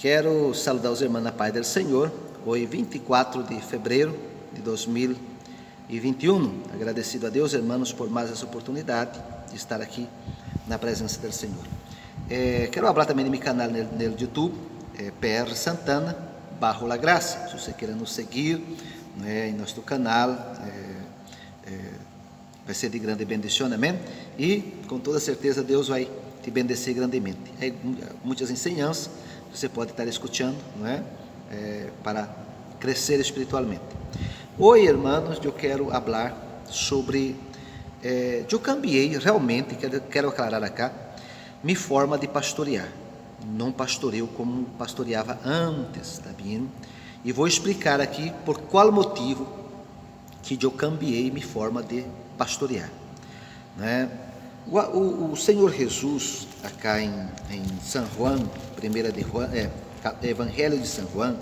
Quero saudar os irmãos na paz do Senhor, hoje 24 de fevereiro de 2021. Agradecido a Deus, irmãos, por mais essa oportunidade de estar aqui na presença do Senhor. Quero falar também no meu canal no YouTube, PR Santana, Barro La Graça. Se você quer nos seguir em nosso canal, vai ser de grande bendição, amém? E com toda certeza Deus vai te bendecer grandemente. Muitas ensinanças você pode estar escutando, para crescer espiritualmente. Hoje, irmãos, eu quero falar sobre, eu cambiei realmente, quero aclarar acá, minha forma de pastorear. Não pastoreio como pastoreava antes, tá bem? E vou explicar aqui por qual motivo que eu cambiei minha forma de pastorear, O Senhor Jesus, acá em São João, Evangelho de São João,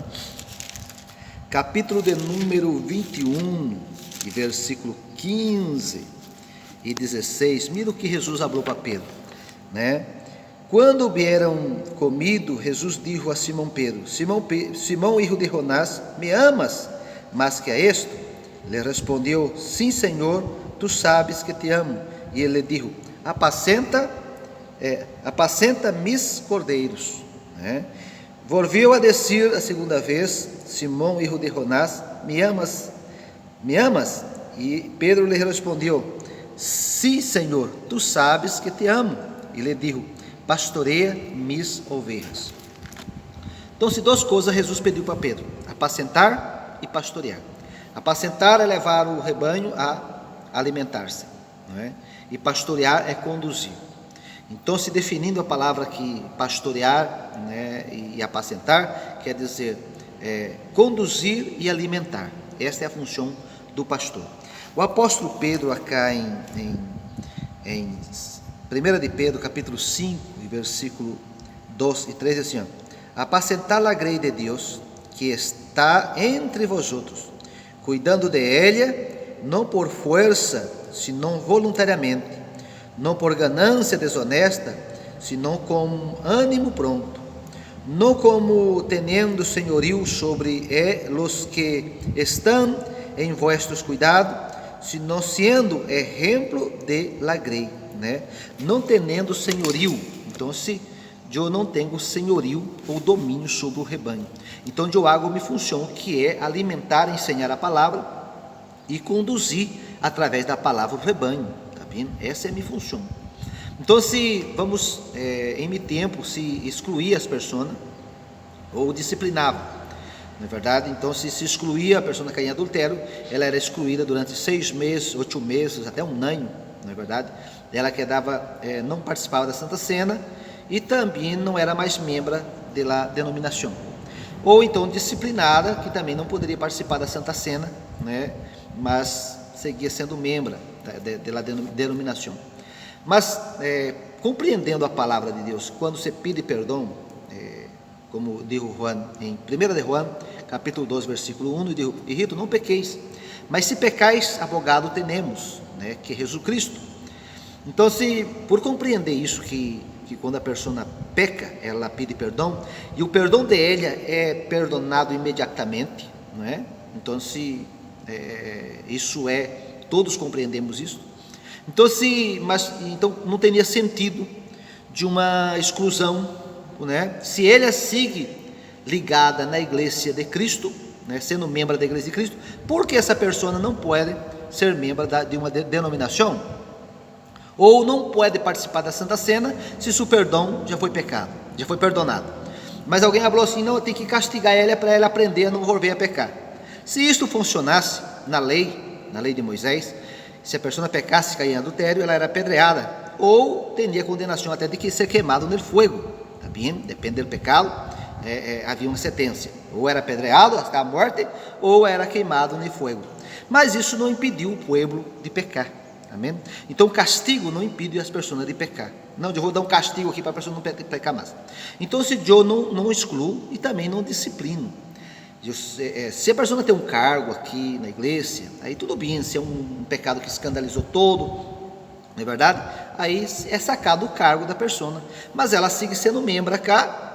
capítulo de número 21, e versículo 15 e 16, mira o que Jesus falou para Pedro, Quando vieram comido, Jesus disse a Simão Pedro: Simão, hijo de Jonás, me amas mais que a esto? Le respondeu: Sim, Senhor, tu sabes que te amo. E ele disse: apacenta mis cordeiros. Volveu a dizer a segunda vez: Simão, hijo de Jonás, me amas? E Pedro lhe respondeu: Sim, Senhor, tu sabes que te amo. E lhe disse: pastoreia mis ovelhas. Então, duas coisas Jesus pediu para Pedro: apacentar e pastorear. Apacentar é levar o rebanho a alimentar-se, e pastorear é conduzir. Então, se definindo a palavra aqui, pastorear, e apacentar, quer dizer conduzir e alimentar. Esta é a função do pastor. O apóstolo Pedro, acá em 1 de Pedro, capítulo 5, versículo 2 e 3, assim: apacentar a grey de Deus, que está entre vosotros, cuidando de ella, não por força, senão voluntariamente, não por ganância desonesta, senão com ânimo pronto, não como tendo senhorio sobre los que estão em vuestros cuidados, senão sendo exemplo de la grey, não tendo senhorio. Então, se eu não tenho senhorio ou domínio sobre o rebanho, então eu hago minha função, que é alimentar, ensinar a palavra e conduzir através da palavra o rebanho, tá bem? Essa é a minha função. Então, se vamos em meu tempo, se excluir as pessoas ou disciplinava, não é verdade? Então, se excluía a pessoa que caía em adultério, ela era excluída durante 6 meses, 8 meses, até um ano, não é verdade? Ela quedava, não participava da Santa Cena e também não era mais membro da denominação. Ou então disciplinada, que também não poderia participar da Santa Cena, mas seguia sendo membro da denominação. Mas, compreendendo a palavra de Deus, quando você pede perdão, como diz Juan, em 1 de Juan, capítulo 2, versículo 1, diz: Hijito, não pequeis, mas se pecais, advogado tenemos, que é Jesus Cristo. Então, se por compreender isso, que quando a pessoa peca, ela pede perdão, e o perdão de ela é perdonado imediatamente, Então, isso todos compreendemos isso. Então, então não teria sentido de uma exclusão, se ela sigue ligada na igreja de Cristo, sendo membro da igreja de Cristo, porque essa pessoa não pode ser membro de uma denominação, ou não pode participar da Santa Cena, se seu perdão já foi perdonado. Mas alguém falou assim: não, eu tenho que castigar ela para ela aprender a não volver a pecar. Se isto funcionasse na lei de Moisés, se a pessoa pecasse, caía em adultério, ela era apedreada, ou teria condenação até de que ser queimado no fogo, tá bem? Depende do pecado, havia uma sentença: ou era apedreado até a morte, ou era queimado no fogo. Mas isso não impediu o povo de pecar. Amém? Então, o castigo não impede as pessoas de pecar. Não, eu vou dar um castigo aqui para a pessoa não pecar mais. Então, se eu não excluo e também não disciplino. Se a pessoa tem um cargo aqui na igreja, aí tudo bem. Se é um pecado que escandalizou todo, não é verdade? Aí é sacado o cargo da pessoa. Mas ela sigue sendo membro cá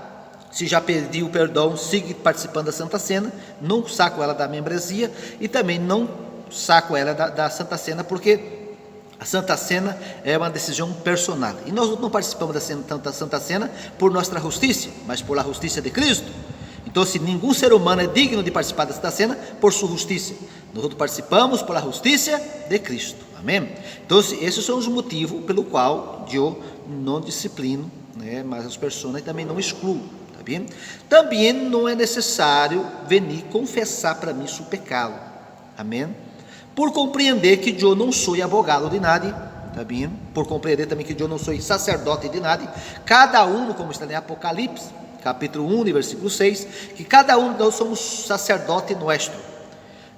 Se já pediu perdão, siga participando da Santa Cena, não saco ela da membresia e também não saco ela da Santa Cena, porque a Santa Cena é uma decisão personal. E nós não participamos da Santa Cena por nossa justiça, mas por a justiça de Cristo. Então, se nenhum ser humano é digno de participar da Santa Cena por sua justiça, nós participamos por a justiça de Cristo. Amém? Então, esses são os motivos pelo qual eu não disciplino, né, mas as pessoas também não excluo. Tá bem? Também não é necessário vir confessar para mim seu pecado. Amém? Por compreender que eu não sou advogado de nada, tá bem? Por compreender também que eu não sou sacerdote de nada. Cada um, como está em Apocalipse, capítulo 1, versículo 6, que cada um de nós somos sacerdote nosso.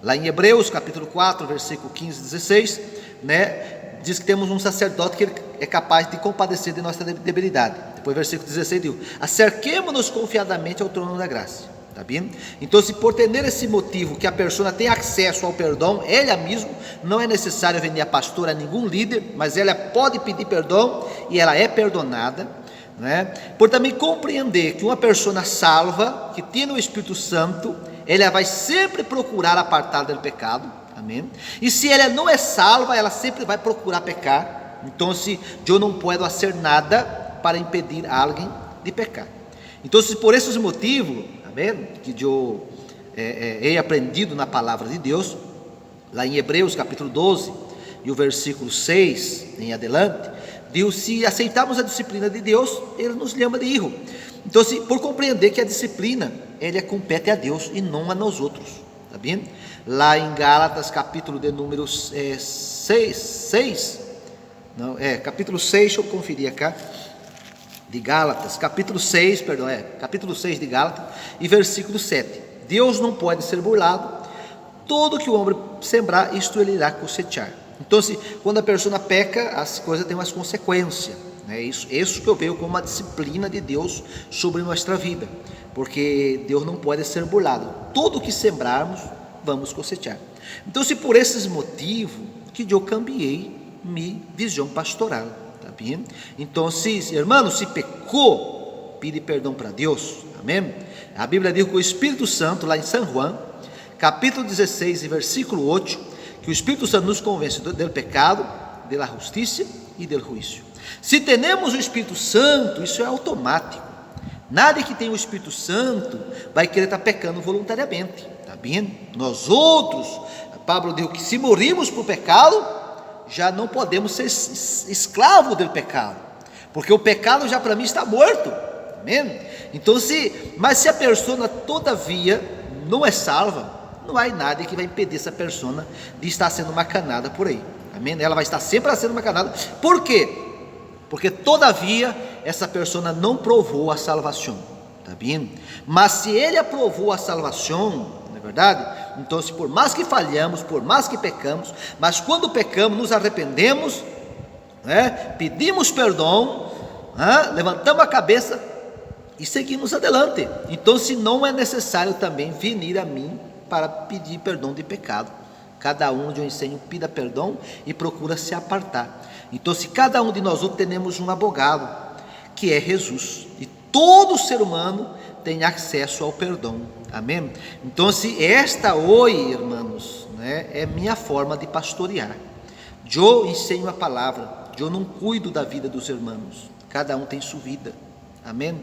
Lá em Hebreus, capítulo 4, versículo 15 e 16, né, diz que temos um sacerdote que é capaz de compadecer de nossa debilidade. Depois, versículo 16 diz: acerquemo-nos confiadamente ao trono da graça. Tá bem? Então, se por ter esse motivo que a pessoa tem acesso ao perdão, ela mesmo, não é necessário vir a pastora, a nenhum líder, mas ela pode pedir perdão e ela é perdonada, né? Por também compreender que uma pessoa salva, que tem o Espírito Santo, ela vai sempre procurar apartar do pecado, amém? E se ela não é salva, ela sempre vai procurar pecar. Então, se eu não posso fazer nada para impedir alguém de pecar. Então, se por esses motivos, amém, que eu he aprendido na palavra de Deus, lá em Hebreus capítulo 12 e o versículo 6 em adelante, Deus, se aceitarmos a disciplina de Deus, Ele nos chama de filho. Então, se por compreender que a disciplina, ele compete a Deus e não a nós outros, tá bem? Lá em Gálatas capítulo de número 6, capítulo 6, deixa eu conferir aqui, de Gálatas, capítulo 6 de Gálatas, e versículo 7, Deus não pode ser burlado, tudo que o homem sembrar, isto ele irá cosechar. Então, quando a pessoa peca, as coisas têm umas consequências, né? Isso que eu vejo como uma disciplina de Deus sobre nossa vida, porque Deus não pode ser burlado, tudo que sembrarmos, vamos cosechar. Então, se por esses motivos que eu cambiei minha visão pastoral, tá bem? Então, irmão, se pecou, pede perdão para Deus, amém? A Bíblia diz que o Espírito Santo, lá em São João, capítulo 16, versículo 8, que o Espírito Santo nos convence do pecado, da justiça e do juízo. Se temos o Espírito Santo, isso é automático. Nada que tem o Espírito Santo vai querer estar pecando voluntariamente, tá bem? Nós outros, Pablo diz que se morimos por pecado, já não podemos ser escravos do pecado, porque o pecado já para mim está morto, amém? Então, mas se a pessoa todavia não é salva, não há nada que vai impedir essa pessoa de estar sendo macanada por aí, amém? Ela vai estar sempre sendo macanada. Por quê? Porque todavia essa pessoa não provou a salvação, tá bem? Mas se ele aprovou a salvação, não é verdade? Então, se por mais que falhamos, por mais que pecamos, mas quando pecamos, nos arrependemos, né? Pedimos perdão, levantamos a cabeça e seguimos adelante. Então, se não é necessário também vir a mim para pedir perdão de pecado. Cada um onde eu ensino, pida perdão e procura se apartar. Então, se cada um de nós outros temos um advogado, que é Jesus, e todo ser humano tem acesso ao perdão, amém? Então, se esta hoje, irmãos, né, é minha forma de pastorear. Eu ensino a palavra, eu não cuido da vida dos irmãos, cada um tem sua vida, amém?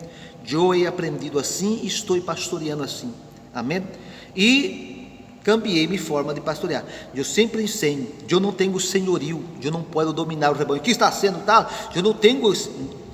Eu he aprendido assim e estou pastoreando assim, amém? E cambiei minha forma de pastorear. Eu sempre ensino, eu não tenho senhorio, eu não posso dominar o rebanho. O que está sendo tal? Eu não tenho,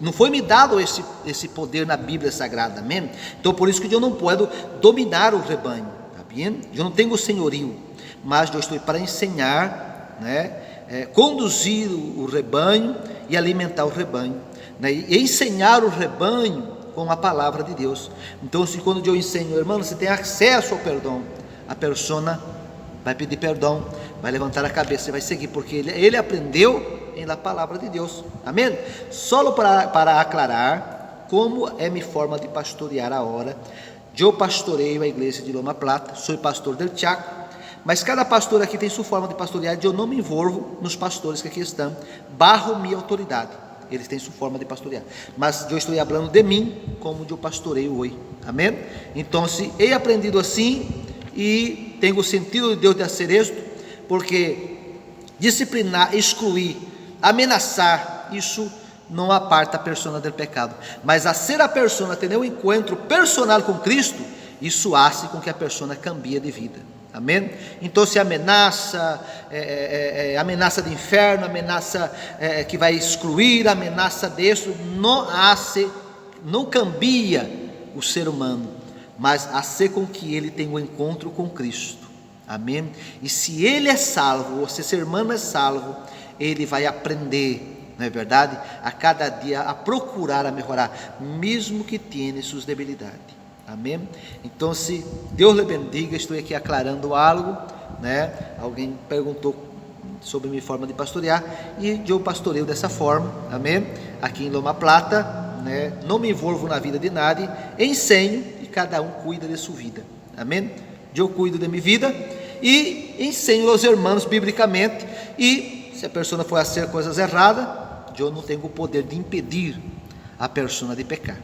não foi me dado esse poder na Bíblia Sagrada, amém? Então, por isso que eu não posso dominar o rebanho, tá bem? Eu não tenho senhorio, mas eu estou para ensinar, né? Conduzir o rebanho e alimentar o rebanho, né? E ensinar o rebanho com a palavra de Deus. Então, se quando eu ensino, irmão, você tem acesso ao perdão, a pessoa vai pedir perdão, vai levantar a cabeça e vai seguir, porque ele aprendeu na palavra de Deus, amém? Só para aclarar como é minha forma de pastorear a hora. Eu pastoreio a igreja de Loma Plata, sou pastor del Chaco, mas cada pastor aqui tem sua forma de pastorear. Eu não me envolvo nos pastores que aqui estão, barro minha autoridade. eles têm sua forma de pastorear. Mas eu estou falando de mim, como eu pastoreio hoje. Amém? Então, se he aprendido assim, e tenho o sentido de Deus de fazer isto, porque disciplinar, excluir, ameaçar, isso não aparta a persona do pecado, mas a ser a persona, ter um encontro personal com Cristo, isso faz com que a persona cambie de vida. Amém? Então, se ameaça, ameaça de inferno, ameaça que vai excluir, ameaça disso, não cambia o ser humano, mas hace com que ele tenha um encontro com Cristo. Amém? E se ele é salvo, ou se esse irmão é salvo, ele vai aprender, não é verdade? A cada dia a procurar, a melhorar, mesmo que tenha suas debilidades. Amém? Então, se Deus lhe bendiga, estou aqui aclarando algo, né? Alguém perguntou sobre minha forma de pastorear, e eu pastoreio dessa forma, amém? Aqui em Loma Plata, né? Não me envolvo na vida de nadie, ensino e cada um cuida de sua vida, amém? Eu cuido de minha vida e ensino aos irmãos biblicamente, e se a pessoa for a fazer coisas erradas, eu não tenho o poder de impedir a pessoa de pecar.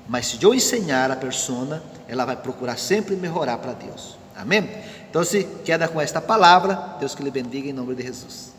Mas se eu ensinar a pessoa, ela vai procurar sempre melhorar para Deus. Amém? Então, se queda com esta palavra, Deus que lhe bendiga em nome de Jesus.